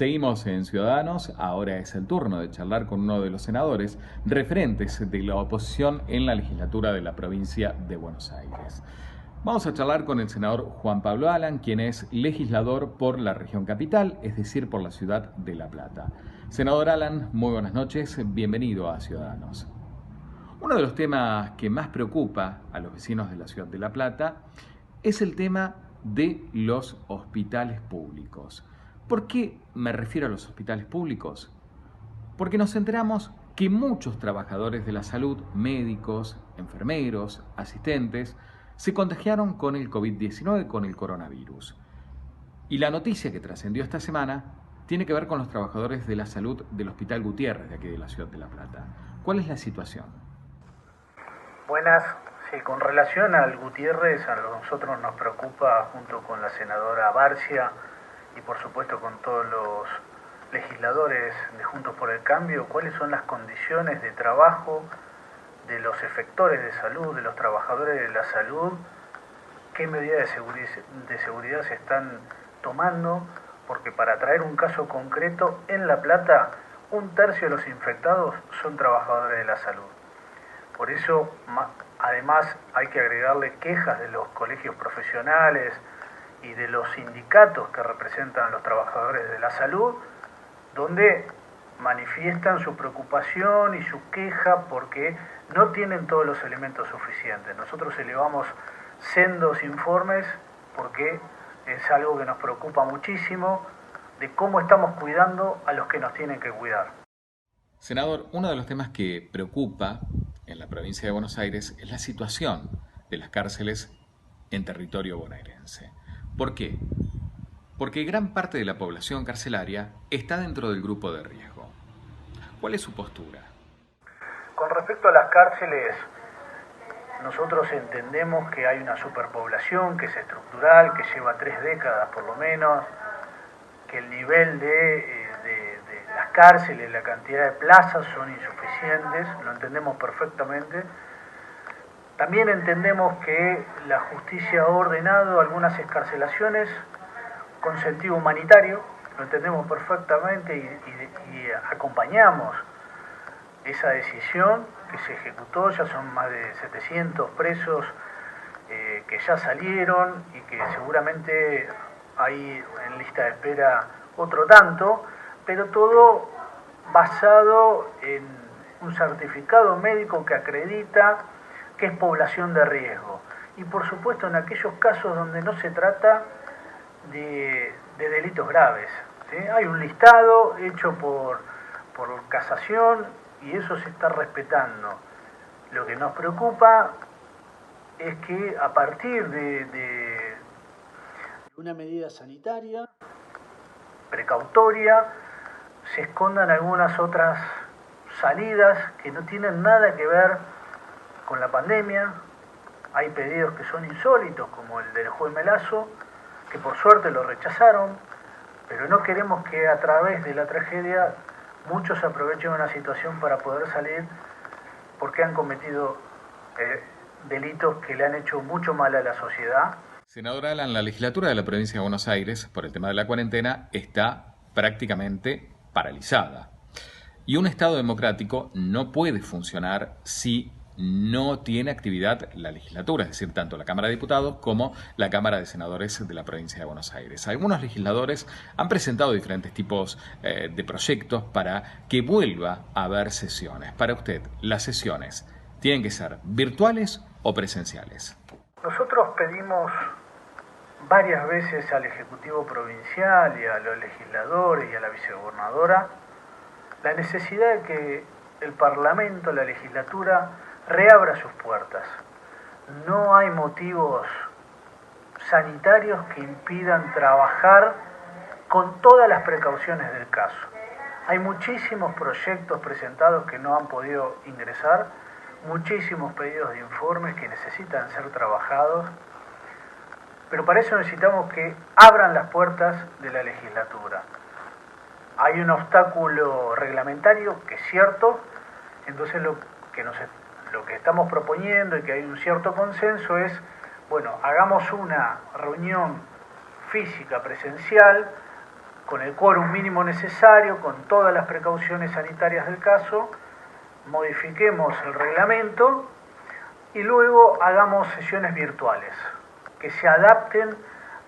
Seguimos en Ciudadanos, ahora es el turno de charlar con uno de los senadores referentes de la oposición en la legislatura de la provincia de Buenos Aires. Vamos a charlar con el senador Juan Pablo Alan, quien es legislador por la región capital, es decir, por la ciudad de La Plata. Senador Alan, muy buenas noches, bienvenido a Ciudadanos. Uno de los temas que más preocupa a los vecinos de la ciudad de La Plata es el tema de los hospitales públicos. ¿Por qué me refiero a los hospitales públicos? Porque nos enteramos que muchos trabajadores de la salud, médicos, enfermeros, asistentes, se contagiaron con el COVID-19, con el coronavirus. Y la noticia que trascendió esta semana tiene que ver con los trabajadores de la salud del Hospital Gutiérrez de aquí de la ciudad de La Plata. ¿Cuál es la situación? Buenas. Sí, con relación al Gutiérrez, a nosotros nos preocupa, junto con la senadora Barcia y por supuesto con todos los legisladores de Juntos por el Cambio, cuáles son las condiciones de trabajo de los efectores de salud, de los trabajadores de la salud, qué medidas de seguridad se están tomando, porque para traer un caso concreto, en La Plata, 1/3 de los infectados son trabajadores de la salud. Por eso, además, hay que agregarle quejas de los colegios profesionales y de los sindicatos que representan a los trabajadores de la salud, donde manifiestan su preocupación y su queja porque no tienen todos los elementos suficientes. Nosotros elevamos sendos informes porque es algo que nos preocupa muchísimo, de cómo estamos cuidando a los que nos tienen que cuidar. Senador, uno de los temas que preocupa en la provincia de Buenos Aires es la situación de las cárceles en territorio bonaerense. ¿Por qué? Porque gran parte de la población carcelaria está dentro del grupo de riesgo. ¿Cuál es su postura? Con respecto a las cárceles, nosotros entendemos que hay una superpoblación que es estructural, que lleva 3 décadas por lo menos, que el nivel de las cárceles, la cantidad de plazas son insuficientes, lo entendemos perfectamente. También entendemos que la justicia ha ordenado algunas excarcelaciones con sentido humanitario, lo entendemos perfectamente y acompañamos esa decisión que se ejecutó. Ya son más de 700 presos que ya salieron y que seguramente hay en lista de espera otro tanto, pero todo basado en un certificado médico que acredita que es población de riesgo. Y por supuesto en aquellos casos donde no se trata de delitos graves, ¿sí? Hay un listado hecho por casación y eso se está respetando. Lo que nos preocupa es que a partir de una medida sanitaria precautoria se escondan algunas otras salidas que no tienen nada que ver con la pandemia. Hay pedidos que son insólitos, como el del juez Melazo, que por suerte lo rechazaron, pero no queremos que a través de la tragedia muchos aprovechen una situación para poder salir porque han cometido delitos que le han hecho mucho mal a la sociedad. Senador Alan, la legislatura de la provincia de Buenos Aires, por el tema de la cuarentena, está prácticamente paralizada. Y un Estado democrático no puede funcionar si no tiene actividad la legislatura, es decir, tanto la Cámara de Diputados como la Cámara de Senadores de la provincia de Buenos Aires. Algunos legisladores han presentado diferentes tipos de proyectos para que vuelva a haber sesiones. Para usted, ¿las sesiones tienen que ser virtuales o presenciales? Nosotros pedimos varias veces al Ejecutivo Provincial y a los legisladores y a la vicegobernadora la necesidad de que el Parlamento, la legislatura, reabra sus puertas. No hay motivos sanitarios que impidan trabajar con todas las precauciones del caso. Hay muchísimos proyectos presentados que no han podido ingresar, muchísimos pedidos de informes que necesitan ser trabajados, pero para eso necesitamos que abran las puertas de la legislatura. Hay un obstáculo reglamentario que es cierto, entonces lo que estamos proponiendo y que hay un cierto consenso es, bueno, hagamos una reunión física, presencial, con el quórum mínimo necesario, con todas las precauciones sanitarias del caso, modifiquemos el reglamento y luego hagamos sesiones virtuales que se adapten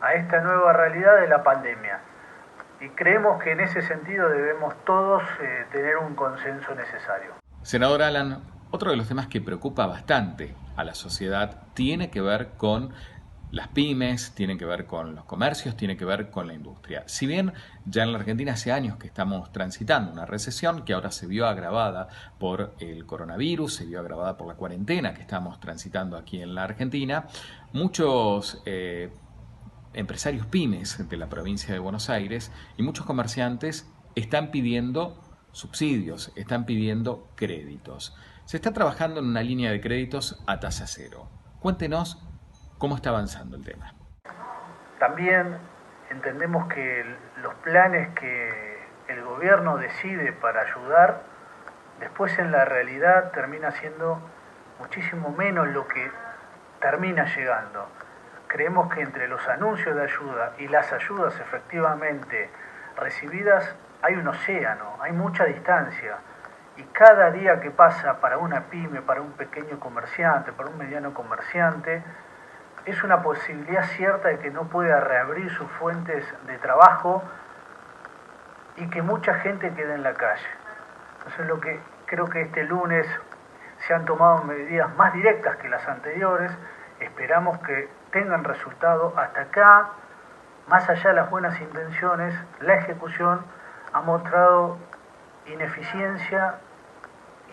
a esta nueva realidad de la pandemia. Y creemos que en ese sentido debemos todos tener un consenso necesario. Senador Alan, otro de los temas que preocupa bastante a la sociedad tiene que ver con las pymes, tiene que ver con los comercios, tiene que ver con la industria. Si bien ya en la Argentina hace años que estamos transitando una recesión que ahora se vio agravada por el coronavirus, se vio agravada por la cuarentena que estamos transitando aquí en la Argentina, muchos empresarios pymes de la provincia de Buenos Aires y muchos comerciantes están pidiendo subsidios, están pidiendo créditos. Se está trabajando en una línea de créditos a tasa cero. Cuéntenos cómo está avanzando el tema. También entendemos que los planes que el gobierno decide para ayudar, después en la realidad termina siendo muchísimo menos lo que termina llegando. Creemos que entre los anuncios de ayuda y las ayudas efectivamente recibidas hay un océano, hay mucha distancia. Y cada día que pasa para una pyme, para un pequeño comerciante, para un mediano comerciante, es una posibilidad cierta de que no pueda reabrir sus fuentes de trabajo y que mucha gente quede en la calle. Entonces creo que este lunes se han tomado medidas más directas que las anteriores. Esperamos que tengan resultado. Hasta acá, más allá de las buenas intenciones, la ejecución ha mostrado ineficiencia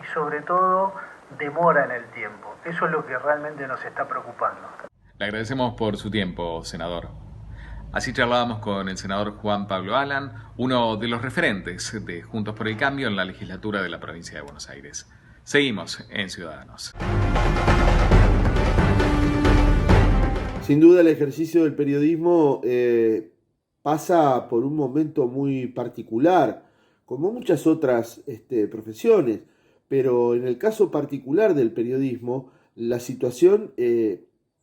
y sobre todo demora en el tiempo. Eso es lo que realmente nos está preocupando. Le agradecemos por su tiempo, senador. Así charlábamos con el senador Juan Pablo Alan, uno de los referentes de Juntos por el Cambio en la legislatura de la provincia de Buenos Aires. Seguimos en Ciudadanos. Sin duda el ejercicio del periodismo pasa por un momento muy particular, como muchas otras profesiones, pero en el caso particular del periodismo, la situación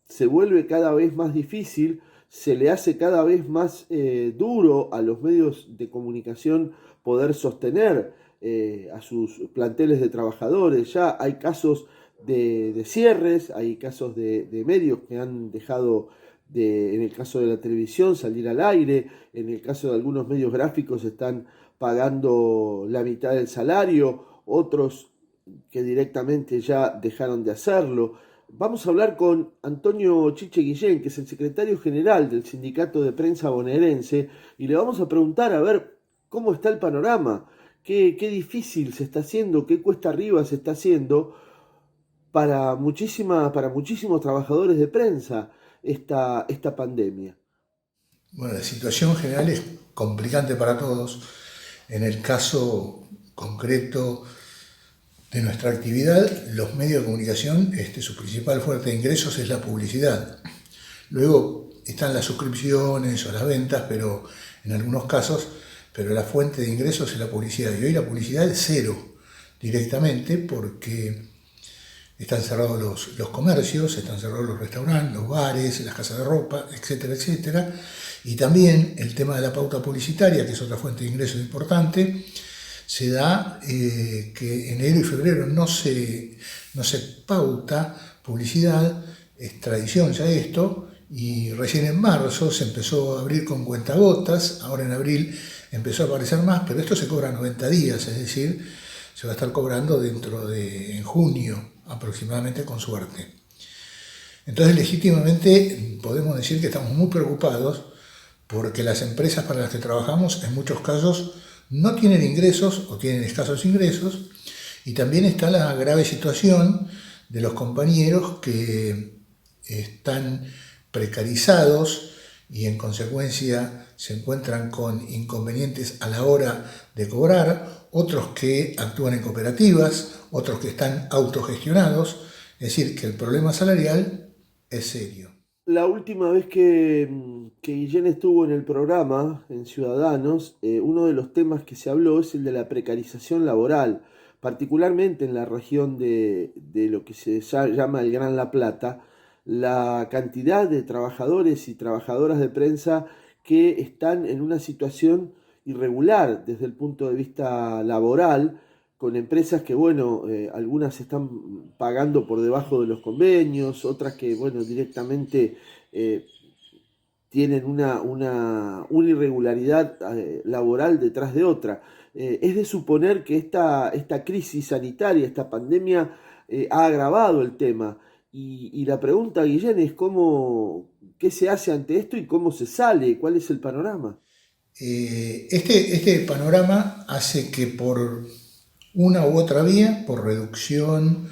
se vuelve cada vez más difícil, se le hace cada vez más duro a los medios de comunicación poder sostener a sus planteles de trabajadores. Ya hay casos de cierres, hay casos de medios que han dejado en el caso de la televisión, salir al aire, en el caso de algunos medios gráficos están pagando la mitad del salario, otros que directamente ya dejaron de hacerlo. Vamos a hablar con Antonio Chiche Guillén, que es el secretario general del Sindicato de Prensa Bonaerense, y le vamos a preguntar a ver cómo está el panorama, qué difícil se está haciendo, qué cuesta arriba se está haciendo para muchísimos trabajadores de prensa esta pandemia. Bueno, la situación general es complicante para todos. En el caso concreto de nuestra actividad, los medios de comunicación, su principal fuente de ingresos es la publicidad. Luego están las suscripciones o las ventas, pero en algunos casos, pero la fuente de ingresos es la publicidad. Y hoy la publicidad es cero directamente porque están cerrados los comercios, están cerrados los restaurantes, los bares, las casas de ropa, etcétera, etcétera. Y también el tema de la pauta publicitaria, que es otra fuente de ingresos importante, se da que enero y febrero no se pauta publicidad, es tradición ya esto, y recién en marzo se empezó a abrir con cuentagotas, ahora en abril empezó a aparecer más, pero esto se cobra 90 días, es decir, se va a estar cobrando en junio aproximadamente, con suerte. Entonces legítimamente podemos decir que estamos muy preocupados porque las empresas para las que trabajamos en muchos casos no tienen ingresos o tienen escasos ingresos, y también está la grave situación de los compañeros que están precarizados y en consecuencia se encuentran con inconvenientes a la hora de cobrar, otros que actúan en cooperativas, otros que están autogestionados, es decir, que el problema salarial es serio. La última vez que Guillén estuvo en el programa, en Ciudadanos, uno de los temas que se habló es el de la precarización laboral, particularmente en la región de lo que se llama el Gran La Plata, la cantidad de trabajadores y trabajadoras de prensa que están en una situación irregular desde el punto de vista laboral, con empresas que, bueno, algunas están pagando por debajo de los convenios, otras que, bueno, directamente tienen una irregularidad laboral detrás de otra. Es de suponer que esta crisis sanitaria, esta pandemia, ha agravado el tema. Y la pregunta, Guillén, es qué se hace ante esto y cómo se sale, cuál es el panorama. Este panorama hace que por una u otra vía, por reducción,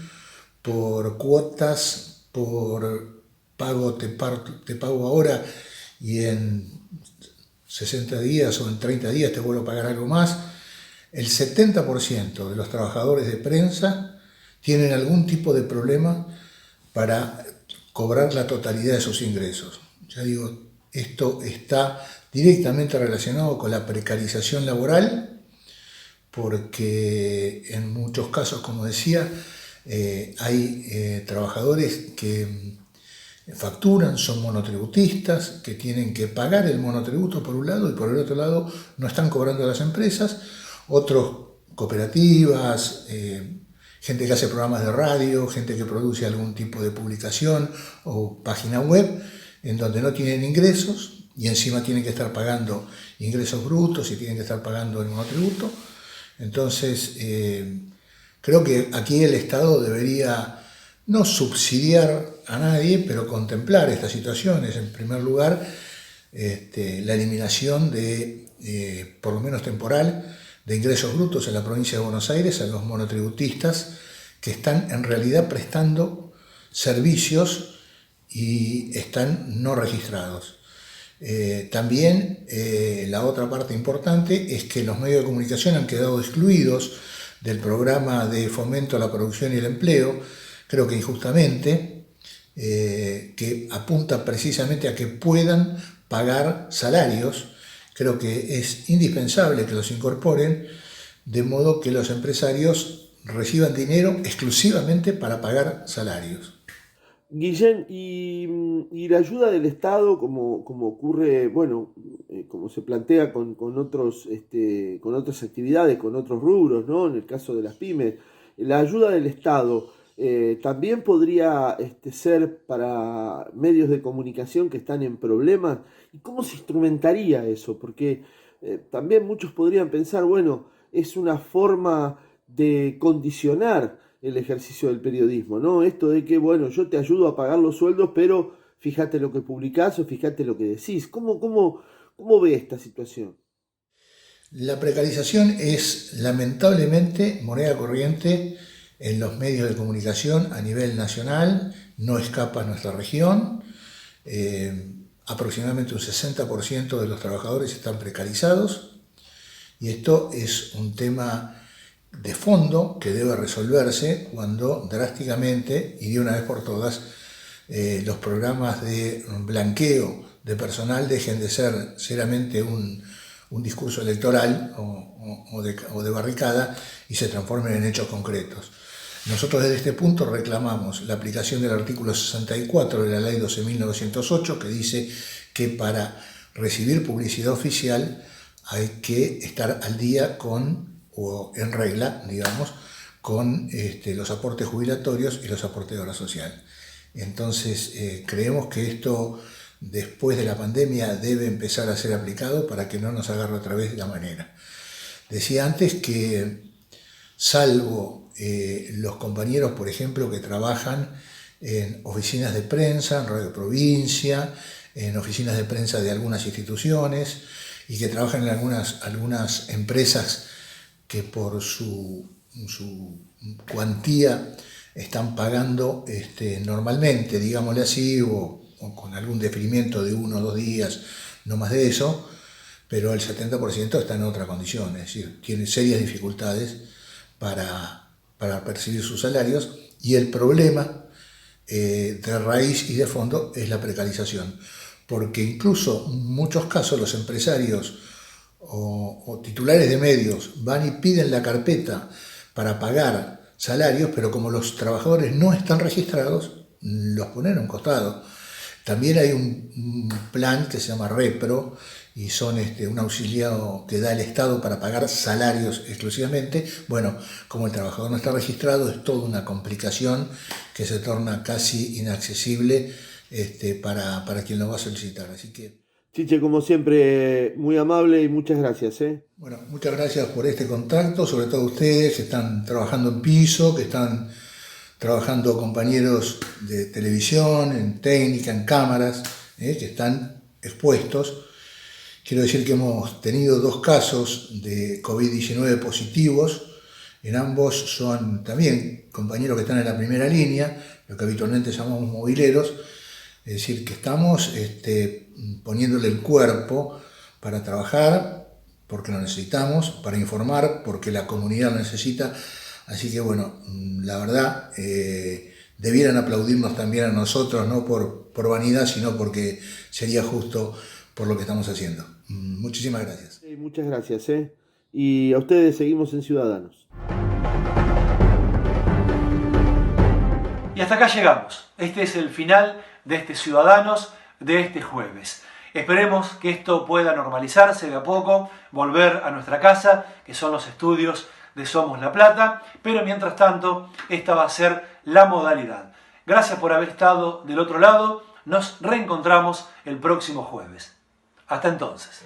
por cuotas, por pago, te pago ahora y en 60 días o en 30 días te vuelvo a pagar algo más, el 70% de los trabajadores de prensa tienen algún tipo de problema para cobrar la totalidad de sus ingresos. Ya digo, esto está directamente relacionado con la precarización laboral, porque en muchos casos, como decía, hay trabajadores que facturan, son monotributistas, que tienen que pagar el monotributo por un lado y por el otro lado no están cobrando a las empresas, otros cooperativas, gente que hace programas de radio, gente que produce algún tipo de publicación o página web en donde no tienen ingresos y encima tienen que estar pagando ingresos brutos y tienen que estar pagando el monotributo. Entonces, creo que aquí el Estado debería no subsidiar a nadie, pero contemplar estas situaciones. En primer lugar, la eliminación de, por lo menos temporal, de ingresos brutos en la provincia de Buenos Aires a los monotributistas que están en realidad prestando servicios y están no registrados. También la otra parte importante es que los medios de comunicación han quedado excluidos del programa de fomento a la producción y el empleo, creo que injustamente, que apunta precisamente a que puedan pagar salarios. Creo que es indispensable que los incorporen, de modo que los empresarios reciban dinero exclusivamente para pagar salarios. Guillén, y la ayuda del Estado, como ocurre, bueno, como se plantea con otras actividades, con otros rubros, ¿no? En el caso de las pymes, la ayuda del Estado también podría ser para medios de comunicación que están en problemas. ¿Y cómo se instrumentaría eso? Porque también muchos podrían pensar, bueno, es una forma de condicionar el ejercicio del periodismo, ¿no? Esto de que, bueno, yo te ayudo a pagar los sueldos, pero fíjate lo que publicás o fíjate lo que decís. ¿Cómo ve esta situación? La precarización es lamentablemente moneda corriente en los medios de comunicación a nivel nacional, no escapa a nuestra región. Aproximadamente un 60% de los trabajadores están precarizados y esto es un tema de fondo que debe resolverse cuando drásticamente y de una vez por todas los programas de blanqueo de personal dejen de ser seriamente un discurso electoral o de barricada y se transformen en hechos concretos. Nosotros desde este punto reclamamos la aplicación del artículo 64 de la ley 12.908 que dice que para recibir publicidad oficial hay que estar al día o en regla, digamos, con los aportes jubilatorios y los aportes de obra social. Entonces, creemos que esto, después de la pandemia, debe empezar a ser aplicado para que no nos agarre otra vez de la manera. Decía antes que, salvo los compañeros, por ejemplo, que trabajan en oficinas de prensa, en Radio Provincia, en oficinas de prensa de algunas instituciones y que trabajan en algunas empresas que por su cuantía están pagando normalmente, digámosle así, o con algún deferimiento de 1 o 2 días, no más de eso, pero el 70% está en otra condición, es decir, tiene serias dificultades para percibir sus salarios y el problema de raíz y de fondo es la precarización, porque incluso en muchos casos los empresarios o titulares de medios van y piden la carpeta para pagar salarios, pero como los trabajadores no están registrados, los ponen a un costado. También hay un plan que se llama Repro, y son un auxilio que da el Estado para pagar salarios exclusivamente. Bueno, como el trabajador no está registrado, es toda una complicación que se torna casi inaccesible para quien lo va a solicitar. Así que, Chiche, como siempre, muy amable y muchas gracias. bueno, muchas gracias por este contacto, sobre todo ustedes que están trabajando en piso, que están trabajando compañeros de televisión, en técnica, en cámaras, que están expuestos. Quiero decir que hemos tenido 2 casos de COVID-19 positivos. En ambos son también compañeros que están en la primera línea, lo que habitualmente llamamos mobileros. Es decir, que estamos poniéndole el cuerpo para trabajar, porque lo necesitamos, para informar, porque la comunidad lo necesita. Así que bueno, la verdad, debieran aplaudirnos también a nosotros, no por vanidad, sino porque sería justo por lo que estamos haciendo. Muchísimas gracias. Muchas gracias. Y a ustedes seguimos en Ciudadanos. Y hasta acá llegamos. Este es el final de este Ciudadanos de este jueves. Esperemos que esto pueda normalizarse de a poco, volver a nuestra casa, que son los estudios de Somos La Plata, pero mientras tanto, esta va a ser la modalidad. Gracias por haber estado del otro lado. Nos reencontramos el próximo jueves. Hasta entonces.